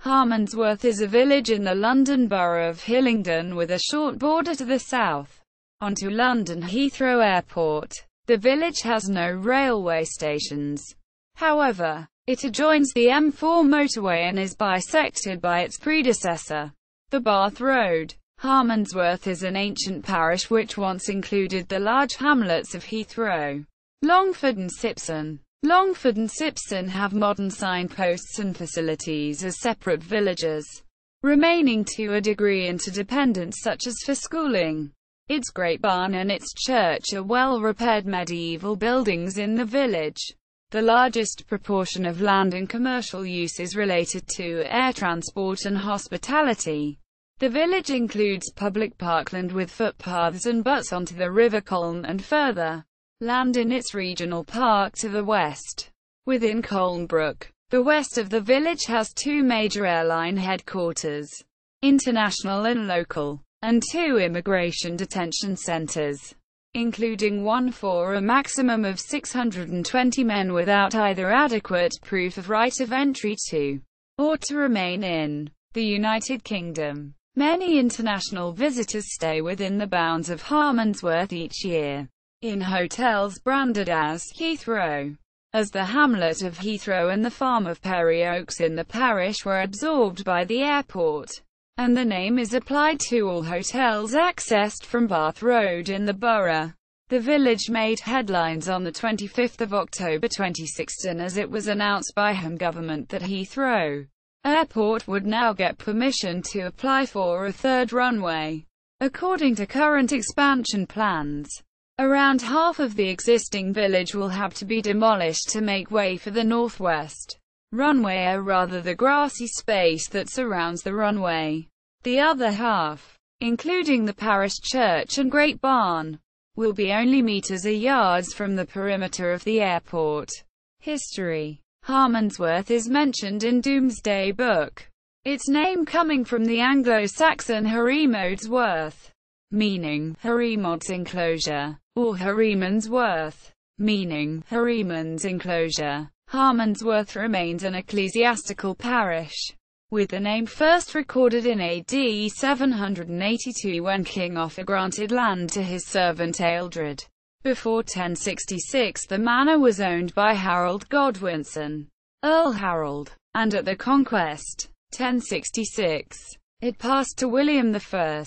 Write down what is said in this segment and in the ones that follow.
Harmondsworth is a village in the London Borough of Hillingdon with a short border to the south onto London Heathrow Airport. The village has no railway stations. However, it adjoins the M4 motorway and is bisected by its predecessor, the Bath Road. Harmondsworth is an ancient parish which once included the large hamlets of Heathrow, Longford and Sipson. Longford and Sipson have modern signposts and facilities as separate villages, remaining to a degree interdependent such as for schooling. Its Great Barn and its church are well-repaired medieval buildings in the village. The largest proportion of land in commercial use is related to air transport and hospitality. The village includes public parkland with footpaths and butts onto the River Colne and further land in its regional park to the west. Within Colnbrook, the west of the village has two major airline headquarters, international and local, and two immigration detention centres, including one for a maximum of 620 men without either adequate proof of right of entry to, or to remain in, the United Kingdom. Many international visitors stay within the bounds of Harmondsworth each year, in hotels branded as Heathrow. As the hamlet of Heathrow and the farm of Perry Oaks in the parish were absorbed by the airport, and the name is applied to all hotels accessed from Bath Road in the borough, the village made headlines on the 25th of October 2016 as it was announced by Home Government that Heathrow Airport would now get permission to apply for a third runway. According to current expansion plans, around half of the existing village will have to be demolished to make way for the northwest runway, or rather the grassy space that surrounds the runway. The other half, including the parish church and Great Barn, will be only meters or yards from the perimeter of the airport. History. Harmondsworth is mentioned in Domesday Book, its name coming from the Anglo-Saxon Harmondsworth, meaning Harimod's enclosure, or Harmondsworth, meaning Harriman's enclosure. Harmondsworth remains an ecclesiastical parish, with the name first recorded in AD 782 when King Offa granted land to his servant Ealdred. Before 1066 the manor was owned by Harold Godwinson, Earl Harold, and at the Conquest, 1066, it passed to William I.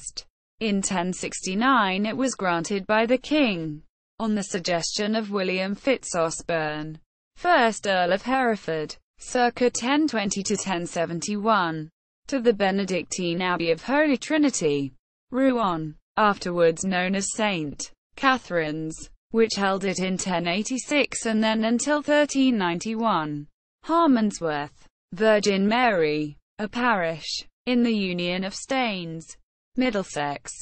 In 1069 it was granted by the king, on the suggestion of William Fitzosborne, 1st Earl of Hereford, circa 1020 to 1071, to the Benedictine Abbey of Holy Trinity, Rouen, afterwards known as St. Catherine's, which held it in 1086 and then until 1391. Harmondsworth, Virgin Mary, a parish in the Union of Staines, Middlesex,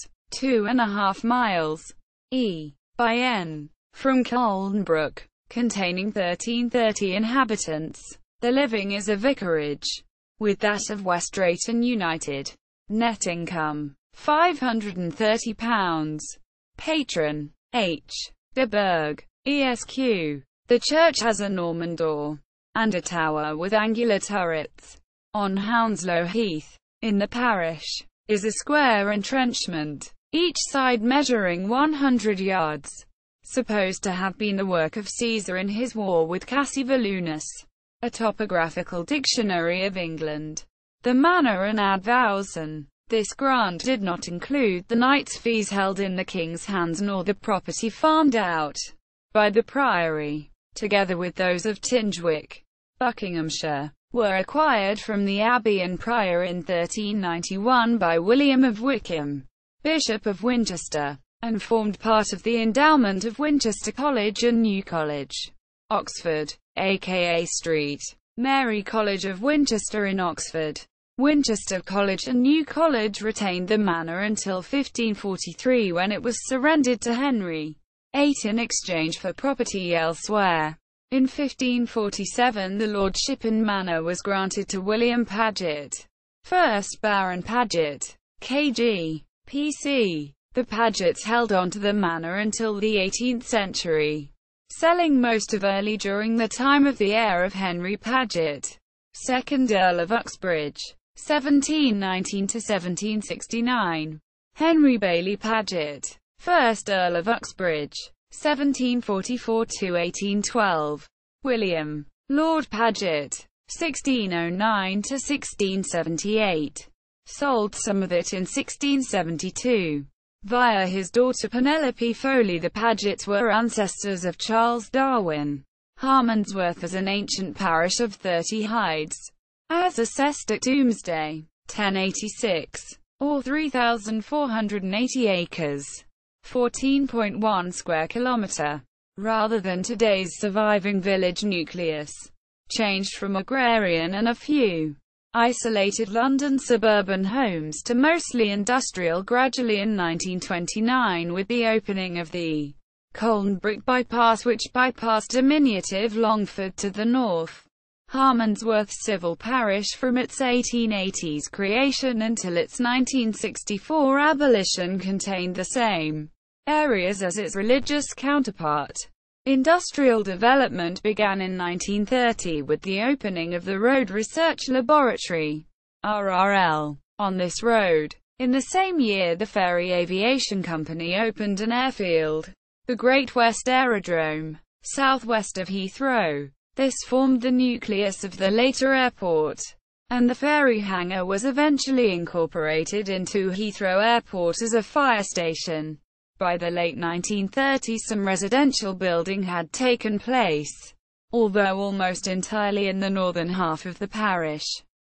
2.5 miles e. by n. from Colnbrook, containing 1330 inhabitants. The living is a vicarage, with that of West Drayton United. Net income, £530. Patron, H. de Berg, Esq. The church has a Norman door, and a tower with angular turrets. On Hounslow Heath, in the parish, is a square entrenchment, each side measuring 100 yards, supposed to have been the work of Caesar in his war with Cassivellunus. A topographical dictionary of England. The manor and advowson. This grant did not include the knights' fees held in the king's hands nor the property farmed out by the priory, together with those of Tingewick, Buckinghamshire, were acquired from the abbey and prior in 1391 by William of Wykeham, Bishop of Winchester, and formed part of the endowment of Winchester College and New College, Oxford, aka Street Mary College of Winchester in Oxford. Winchester College and New College retained the manor until 1543 when it was surrendered to Henry VIII in exchange for property elsewhere. In 1547 the lordship and manor was granted to William Paget, 1st Baron Paget, K.G. P.C. The Pagets held on to the manor until the 18th century, selling most of early during the time of the heir of Henry Paget, 2nd Earl of Uxbridge. 1719 to 1769. Henry Bailey Paget, 1st Earl of Uxbridge, 1744 to 1812. William Lord Paget, 1609 to 1678. Sold some of it in 1672. Via his daughter Penelope Foley, the Pagets were ancestors of Charles Darwin. Harmondsworth is an ancient parish of 30 hides, as assessed at Doomsday, 1086, or 3,480 acres, 14.1 square kilometre, rather than today's surviving village nucleus, changed from agrarian and a few isolated London suburban homes to mostly industrial gradually in 1929 with the opening of the Colnbrook bypass, which bypassed diminutive Longford to the north. Harmondsworth's civil parish from its 1880s creation until its 1964 abolition contained the same areas as its religious counterpart. Industrial development began in 1930 with the opening of the Road Research Laboratory, RRL, on this road. In the same year, the Ferry Aviation Company opened an airfield, the Great West Aerodrome, southwest of Heathrow. This formed the nucleus of the later airport, and the ferry hangar was eventually incorporated into Heathrow Airport as a fire station. By the late 1930s, some residential building had taken place, although almost entirely in the northern half of the parish.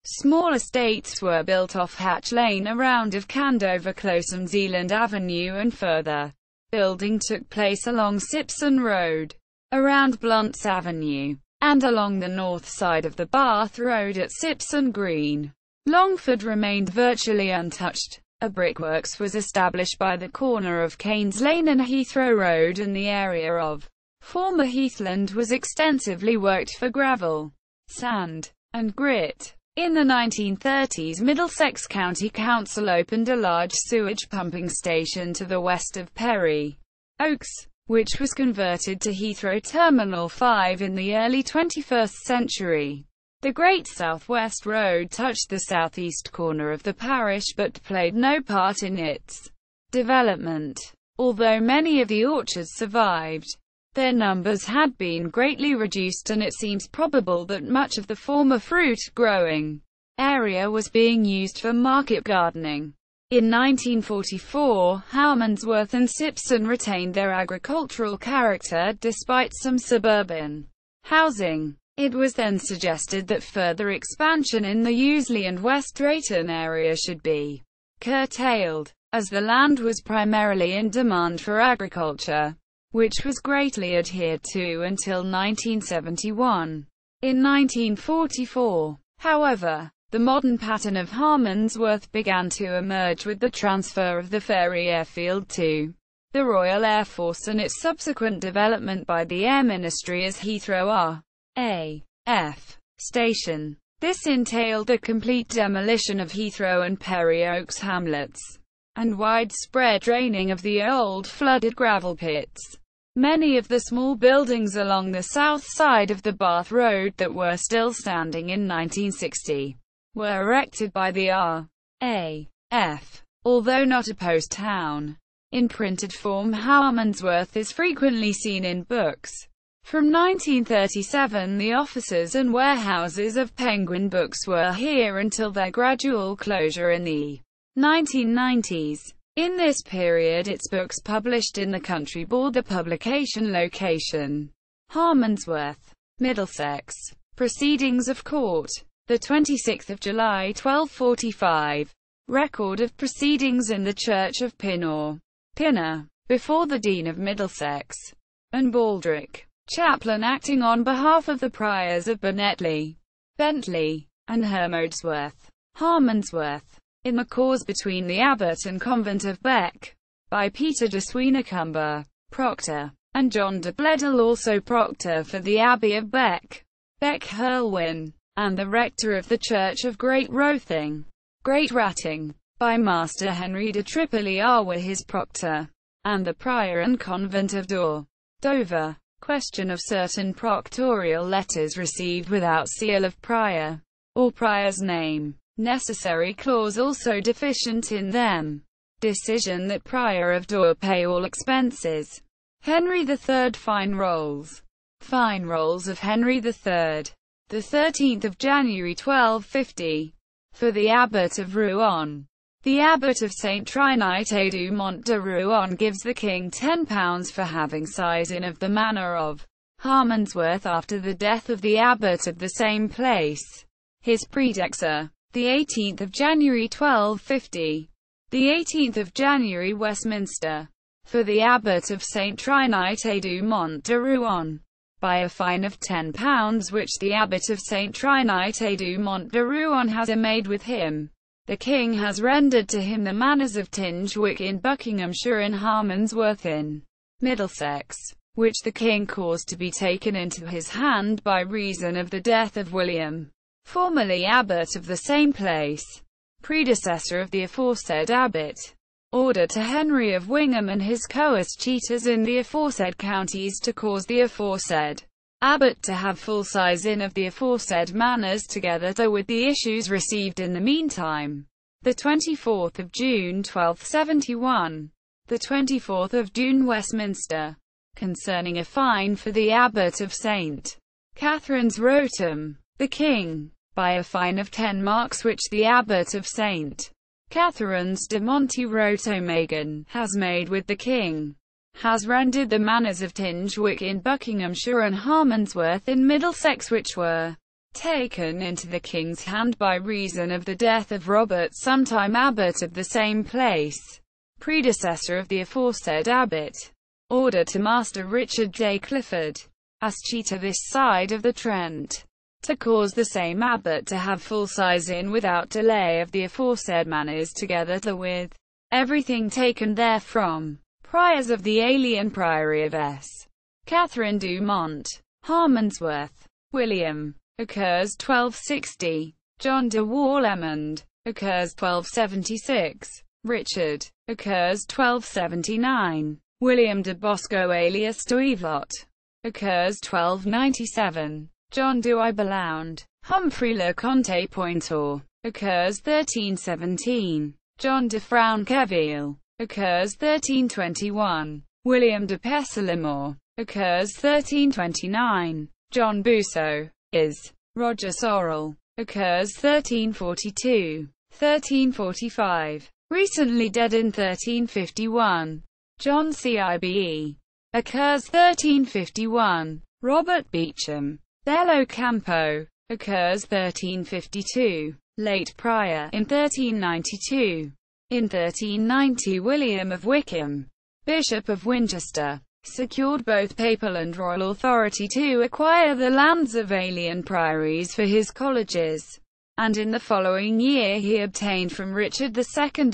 Small estates were built off Hatch Lane around of Candover Close and Zealand Avenue, and further building took place along Sipson Road, around Blunt's Avenue, and along the north side of the Bath Road at Sipson Green. Longford remained virtually untouched. A brickworks was established by the corner of Keynes Lane and Heathrow Road, and the area of former Heathland was extensively worked for gravel, sand, and grit. In the 1930s, Middlesex County Council opened a large sewage pumping station to the west of Perry Oaks, which was converted to Heathrow Terminal 5 in the early 21st century. The Great South-West Road touched the southeast corner of the parish but played no part in its development. Although many of the orchards survived, their numbers had been greatly reduced, and it seems probable that much of the former fruit-growing area was being used for market gardening. In 1944, Harmondsworth and Sipson retained their agricultural character despite some suburban housing. It was then suggested that further expansion in the Useley and West Drayton area should be curtailed, as the land was primarily in demand for agriculture, which was greatly adhered to until 1971. In 1944, however, the modern pattern of Harmondsworth began to emerge with the transfer of the Ferry Airfield to the Royal Air Force and its subsequent development by the Air Ministry as Heathrow RAF station. This entailed the complete demolition of Heathrow and Perry Oaks hamlets, and widespread draining of the old flooded gravel pits. Many of the small buildings along the south side of the Bath Road that were still standing in 1960 were erected by the RAF, although not a post town. In printed form, Harmondsworth is frequently seen in books. From 1937, the offices and warehouses of Penguin Books were here until their gradual closure in the 1990s. In this period, its books published in the country bore the publication location Harmondsworth, Middlesex. Proceedings of Court. The 26th of July 1245. Record of proceedings in the Church of Pinner, before the Dean of Middlesex and Baldrick. Chaplain acting on behalf of the priors of Bentley, and Harmondsworth, in the cause between the abbot and convent of Beck, by Peter de Sweenacumber, proctor, and John de Bledel, also proctor for the Abbey of Beck, Hurlwyn, and the rector of the Church of Great Rothing, Great Ratting, by Master Henry de Tripoli were his proctor, and the prior and convent of Dover. Question of certain proctorial letters received without seal of prior, or prior's name. necessary clause also deficient in them. Decision that prior of Dore pay all expenses. Henry III Fine Rolls. Fine Rolls of Henry III. The 13th of January 1250. For the Abbot of Rouen. The Abbot of St. Trinité du Mont de Rouen gives the king £10 for having sizen of the manor of Harmondsworth after the death of the abbot of the same place. His predecessor. The 18th of January 1250. The 18th of January Westminster. For the Abbot of St. Trinité du Mont de Rouen. By a fine of £10 which the Abbot of St. Trinité du Mont de Rouen has made with him, the king has rendered to him the manors of Tingewick in Buckinghamshire and Harmondsworth in Middlesex, which the king caused to be taken into his hand by reason of the death of William, formerly abbot of the same place, predecessor of the aforesaid abbot. Order to Henry of Wingham and his coadjutors in the aforesaid counties to cause the aforesaid abbot to have full sizen of the aforesaid manors together with the issues received in the meantime. The 24th of June 1271. The 24th of June Westminster. Concerning a fine for the Abbot of St. Catherine's Rotem. The King, by a fine of 10 marks which the Abbot of St. Catherine's de Monte Rotomagan has made with the king, has rendered the manors of Tingewick in Buckinghamshire and Harmondsworth in Middlesex which were taken into the king's hand by reason of the death of Robert sometime abbot of the same place, predecessor of the aforesaid abbot. Order to Master Richard J. Clifford, as tutor this side of the Trent, to cause the same abbot to have full sizen without delay of the aforesaid manors together with everything taken therefrom. Priors of the alien priory of S. Catherine du Mont, Harmondsworth. William, occurs 1260. John de Warlemond, occurs 1276. Richard, occurs 1279. William de Bosco alias Toivlot, occurs 1297. John de Iberlound, Humphrey le Comte Pointor, occurs 1317. John de Franceville, occurs 1321. William de Pesselimore, occurs 1329. John Busso, is. Roger Sorrel, occurs 1342. 1345. Recently dead in 1351. John Cibe, occurs 1351. Robert Beecham, Bello Campo, occurs 1352. Late prior, in 1392. In 1390 William of Wykeham, Bishop of Winchester, secured both papal and royal authority to acquire the lands of alien priories for his colleges, and in the following year he obtained from Richard II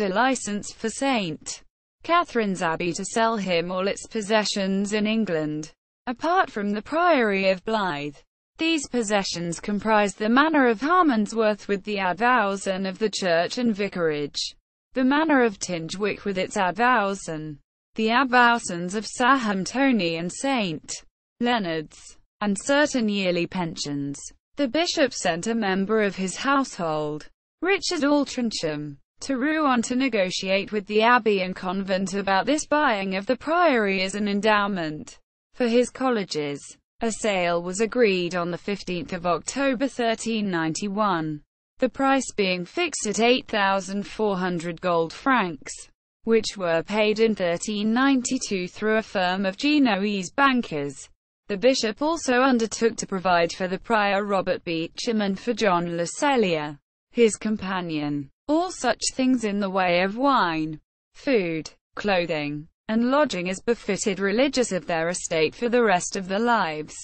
a license for St. Catherine's Abbey to sell him all its possessions in England, apart from the priory of Blythe. These possessions comprised the manor of Harmondsworth with the advowson of the church and vicarage, the manor of Tingewick with its advowson, the advowsons of Sahamptony and St. Leonard's, and certain yearly pensions. The bishop sent a member of his household, Richard Altrincham, to Rouen to negotiate with the abbey and convent about this buying of the priory as an endowment for his colleges. A sale was agreed on 15 October 1391, the price being fixed at 8,400 gold francs, which were paid in 1392 through a firm of Genoese bankers. The bishop also undertook to provide for the prior Robert Beecham and for John Le Cellier, his companion, all such things in the way of wine, food, clothing, and lodging as befitted religious of their estate for the rest of their lives.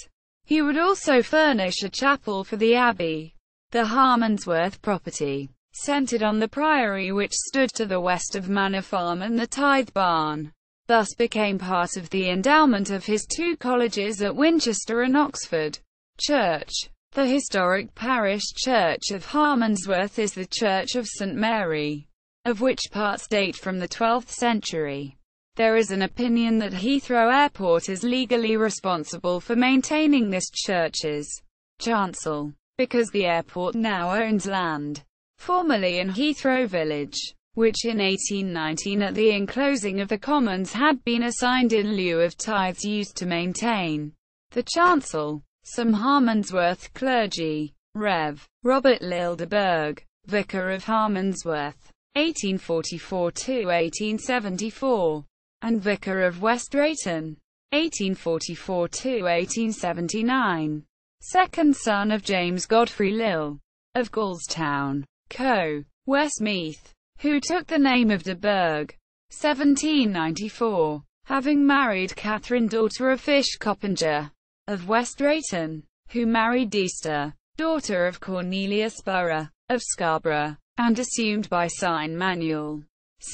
He would also furnish a chapel for the abbey. The Harmondsworth property, centered on the priory which stood to the west of Manor Farm and the Tithe Barn, thus became part of the endowment of his two colleges at Winchester and Oxford. Church. The historic parish church of Harmondsworth is the Church of St. Mary, of which parts date from the 12th century. There is an opinion that Heathrow Airport is legally responsible for maintaining this church's chancel, because the airport now owns land formerly in Heathrow Village, which in 1819 at the enclosing of the Commons had been assigned in lieu of tithes used to maintain the chancel. Some Harmondsworth clergy, Rev. Robert Lildeberg, Vicar of Harmondsworth, 1844–1874, and Vicar of West Drayton, 1844–1879, second son of James Godfrey Lill, of Gallstown, Co. Westmeath, who took the name of de Burgh, 1794, having married Catherine, daughter of Fish Coppinger, of West Drayton, who married Deaster, daughter of Cornelius Borough, of Scarborough, and assumed by sign manual,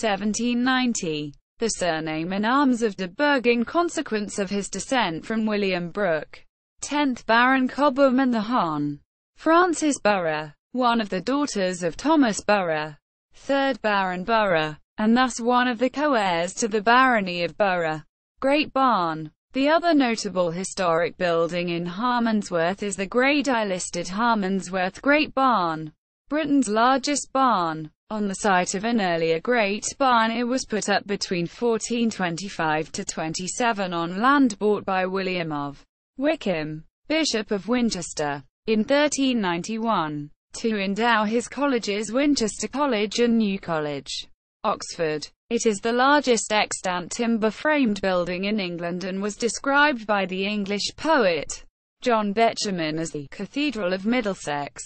1790, the surname in arms of de Burgh in consequence of his descent from William Brooke, 10th Baron Cobham and the Hon. Frances Borough, one of the daughters of Thomas Borough, 3rd Baron Borough, and thus one of the co-heirs to the barony of Borough. Great Barn. The other notable historic building in Harmondsworth is the Grade I-listed Harmondsworth Great Barn, Britain's largest barn. On the site of an earlier Great Barn, it was put up between 1425–27 on land bought by William of Wykeham, Bishop of Winchester, in 1391, to endow his colleges Winchester College and New College, Oxford. It is the largest extant timber-framed building in England and was described by the English poet John Betjeman as the Cathedral of Middlesex.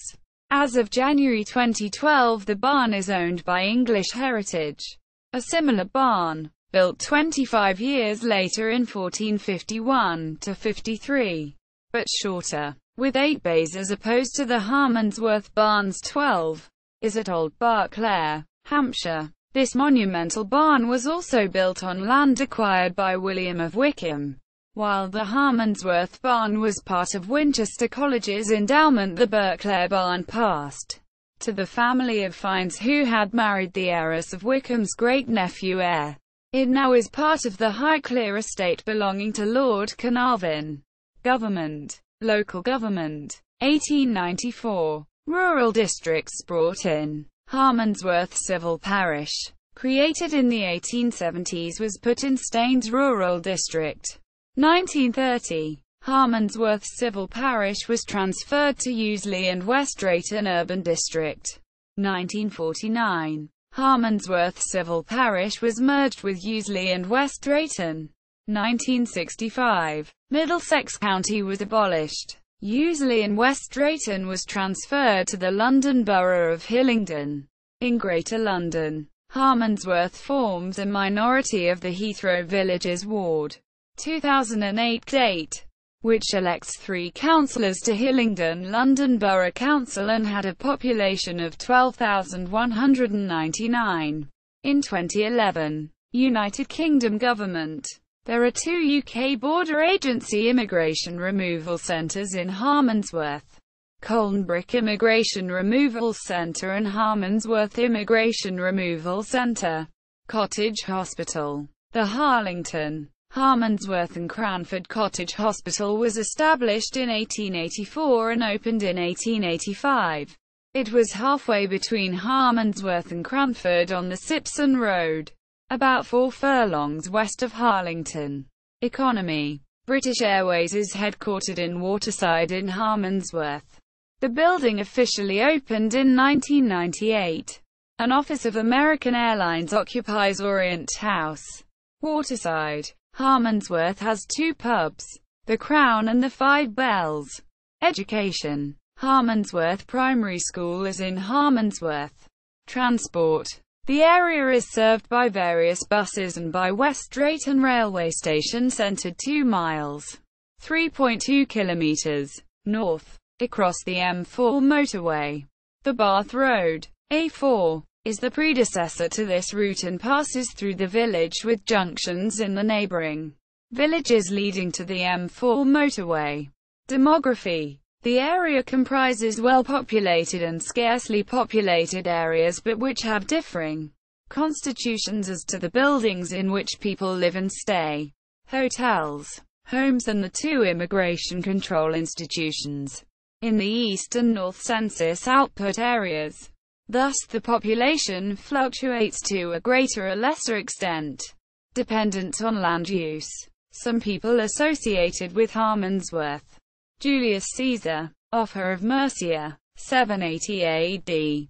As of January 2012, the barn is owned by English Heritage. A similar barn, built 25 years later in 1451–53, but shorter, with 8 bays as opposed to the Harmondsworth barn's 12, is at Old Barclare, Hampshire. This monumental barn was also built on land acquired by William of Wykeham. While the Harmondsworth barn was part of Winchester College's endowment, the Barclare barn passed to the family of Fiennes, who had married the heiress of Wykeham's great-nephew heir. It now is part of the Highclere estate belonging to Lord Carnarvon. Government. Local government. 1894. Rural districts brought in. Harmondsworth civil parish, created in the 1870s, was put in Staines Rural District. 1930. Harmondsworth civil parish was transferred to Useley and West Drayton Urban District. 1949. Harmondsworth civil parish was merged with Useley and West Drayton. 1965. Middlesex County was abolished. Useley and West Drayton was transferred to the London Borough of Hillingdon. In Greater London, Harmondsworth forms a minority of the Heathrow Villages Ward. 2008 date, which elects 3 councillors to Hillingdon London Borough Council and had a population of 12,199. In 2011, United Kingdom Government. There are 2 UK Border Agency immigration removal centres in Harmondsworth: Colnbrook Immigration Removal Centre and Harmondsworth Immigration Removal Centre. Cottage Hospital. The Harlington, Harmondsworth and Cranford Cottage Hospital was established in 1884 and opened in 1885. It was halfway between Harmondsworth and Cranford on the Sipson Road, about 4 furlongs west of Harlington. Economy. British Airways is headquartered in Waterside in Harmondsworth. The building officially opened in 1998. An office of American Airlines occupies Orient House, Waterside. Harmondsworth has 2 pubs, the Crown and the 5 Bells. Education. Harmondsworth Primary School is in Harmondsworth. Transport. The area is served by various buses and by West Drayton Railway Station, centred 2 miles, 3.2 kilometres, north, across the M4 motorway. The Bath Road, A4, is the predecessor to this route and passes through the village with junctions in the neighbouring villages leading to the M4 motorway. Demography. The area comprises well-populated and scarcely populated areas, but which have differing constitutions as to the buildings in which people live and stay, hotels, homes and the 2 immigration control institutions. In the east and north census output areas, Thus the population fluctuates to a greater or lesser extent, dependent on land use. Some people associated with Harmondsworth: Julius Caesar, Offa of Mercia, 780 AD.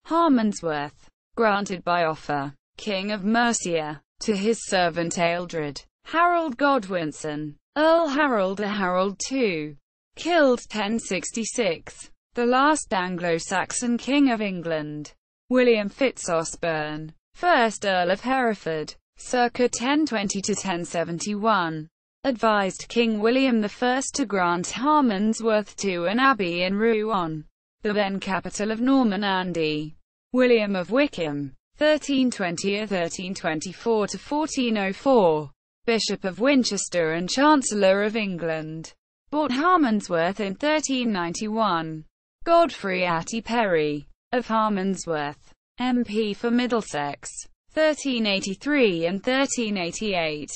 Harmondsworth, granted by Offa, King of Mercia, to his servant Ealdred. Harold Godwinson, Earl Harold or Harold II, killed 1066. The last Anglo-Saxon King of England. William Fitzosborne, 1st Earl of Hereford, circa 1020 to 1071. Advised King William I to grant Harmondsworth to an abbey in Rouen, the then capital of Normandy. William of Wykeham, 1320 or 1324 to 1404, Bishop of Winchester and Chancellor of England, bought Harmondsworth in 1391. Godfrey Atty Perry, of Harmondsworth, MP for Middlesex, 1383 and 1388.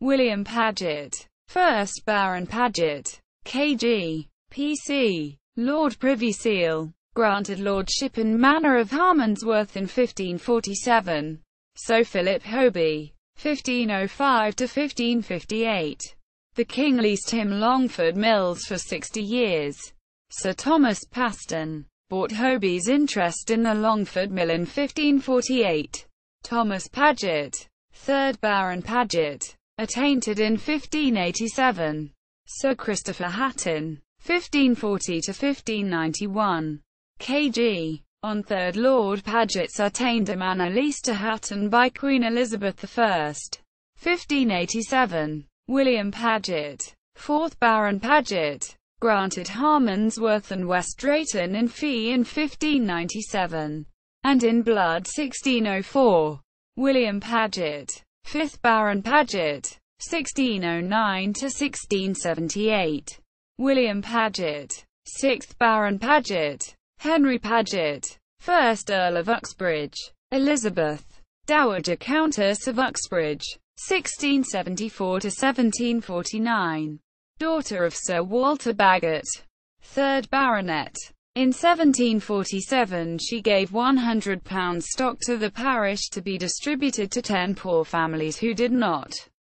William Paget, 1st Baron Paget, KG, PC, Lord Privy Seal, granted lordship and manor of Harmondsworth in 1547. So Philip Hoby, 1505 to 1558. The king leased him Longford Mills for 60 years. Sir Thomas Paston bought Hoby's interest in the Longford Mill in 1548. Thomas Paget, 3rd Baron Paget, attainted in 1587. Sir Christopher Hatton, 1540 to 1591. KG, on 3rd Lord Paget's attained a manor leased to Hatton by Queen Elizabeth I. 1587. William Paget, 4th Baron Paget, granted Harmondsworth and West Drayton in fee in 1597, and in blood 1604. William Paget, 5th Baron Paget, 1609 to 1678. William Paget, 6th Baron Paget. Henry Paget, 1st Earl of Uxbridge. Elizabeth, Dowager Countess of Uxbridge, 1674 to 1749. Daughter of Sir Walter Bagot, 3rd Baronet. In 1747 she gave £100 stock to the parish to be distributed to 10 poor families who did not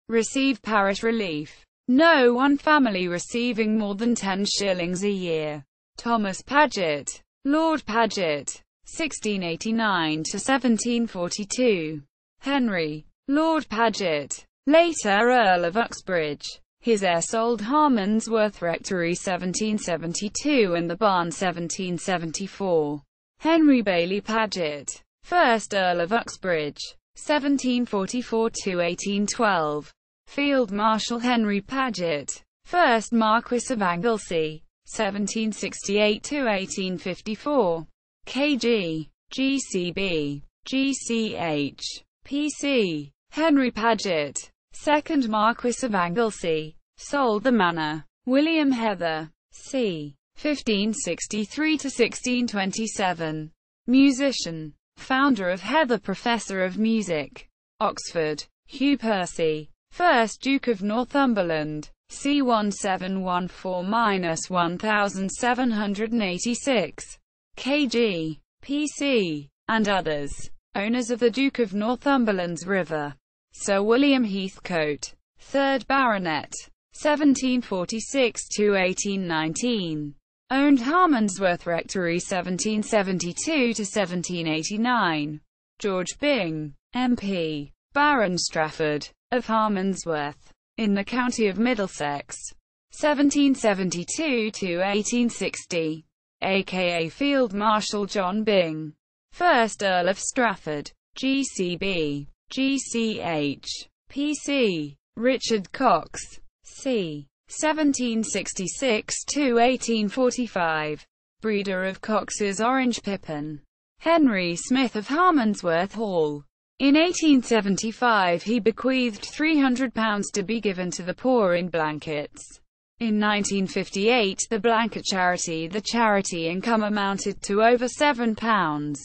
receive parish relief. No one family receiving more than 10 shillings a year. Thomas Paget, Lord Paget, 1689 to 1742. Henry, Lord Paget, later Earl of Uxbridge. His heir sold Harmondsworth Rectory 1772 and the barn 1774. Henry Bailey Paget, 1st Earl of Uxbridge, 1744 to 1812. Field Marshal Henry Paget, 1st Marquess of Anglesey, 1768 to 1854. KG, GCB, GCH, PC. Henry Paget, 2nd Marquess of Anglesey, sold the manor. William Heather, c. 1563 to 1627. Musician, founder of Heather Professor of Music, Oxford. Hugh Percy, 1st Duke of Northumberland, c. 1714-1786. KG, PC, and others. Owners of the Duke of Northumberland's River. Sir William Heathcote, 3rd Baronet, 1746 to 1819. Owned Harmondsworth Rectory 1772 to 1789. George Byng, MP, Baron Strafford, of Harmondsworth, in the county of Middlesex, 1772 to 1860, aka Field Marshal John Byng, 1st Earl of Strafford, GCB, GCH, PC, Richard Cox, c. 1766 to 1845, breeder of Cox's Orange Pippin. Henry Smith of Harmondsworth Hall. In 1875 he bequeathed £300 to be given to the poor in blankets. In 1958 the blanket charity income amounted to over £7,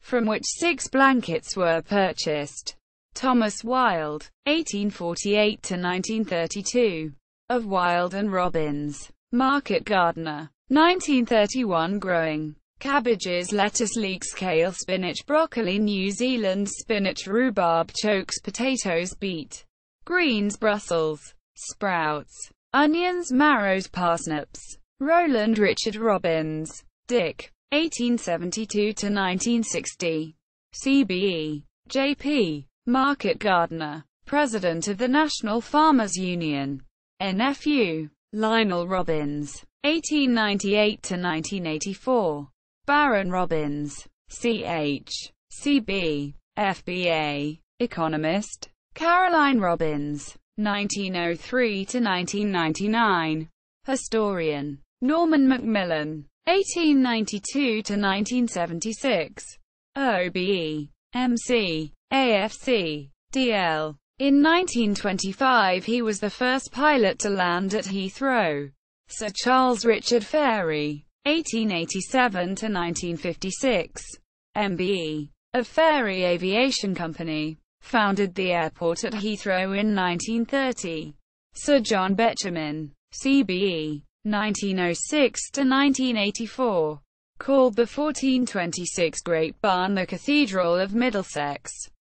from which 6 blankets were purchased. Thomas Wilde, 1848 to 1932, of Wilde and Robbins, market gardener, 1931 growing, cabbages, lettuce, leeks, kale, spinach, broccoli, New Zealand spinach, rhubarb, chokes, potatoes, beet, greens, Brussels sprouts, onions, marrows, parsnips. Roland Richard Robbins, Dick, 1872–1960. CBE. J.P. Market Gardener, President of the National Farmers Union. NFU. Lionel Robbins, 1898–1984. Baron Robbins, C.H. C.B. F.B.A. Economist. Caroline Robbins, 1903–1999. Historian. Norman Macmillan, 1892–1976. OBE. MC. AFC. DL. In 1925 he was the first pilot to land at Heathrow. Sir Charles Richard Ferry, 1887–1956. MBE. Of Ferry Aviation Company. Founded the airport at Heathrow in 1930. Sir John Betjeman, CBE. 1906–1984. Called the 1426 Great Barn the Cathedral of Middlesex.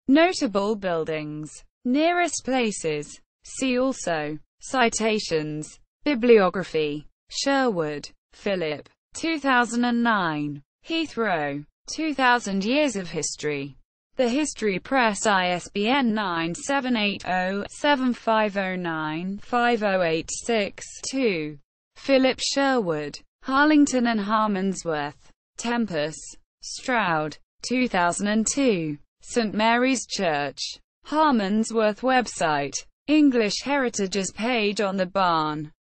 Notable buildings. Nearest places. See also. Citations. Bibliography. Sherwood, Philip. 2009. Heathrow. 2000 Years of History. The History Press, ISBN 978-0-7509-5086-2. Philip Sherwood. Harlington and Harmondsworth. Tempus. Stroud. 2002. St. Mary's Church. Harmondsworth website. English Heritages page on the barn.